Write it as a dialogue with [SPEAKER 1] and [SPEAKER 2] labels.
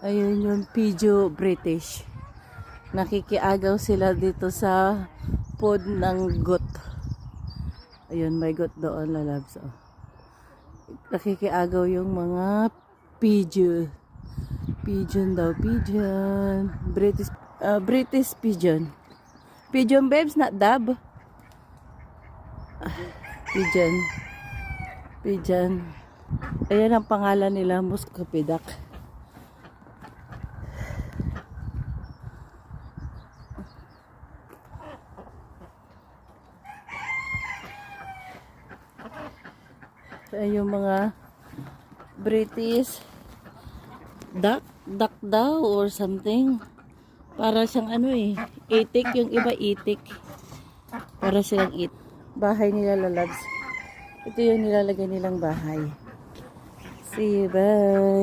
[SPEAKER 1] Ayun yung Pigeon British. Nakikiagaw sila dito sa pod ng goat. Ayun, may goat doon, lalabs. Oh. Nakikiagaw yung mga pigeon. Pigeon daw, pigeon. British pigeon. Pigeon babes, not dove. Pigeon. Pigeon. Ayan ang pangalan nila, Muscovy duck. Ayan yung mga British duck daw or something. Para siyang ano eh, itik, yung iba itik. Para silang bahay nila, lalabs. Ito yung nilalagay nilang bahay. See you, bye.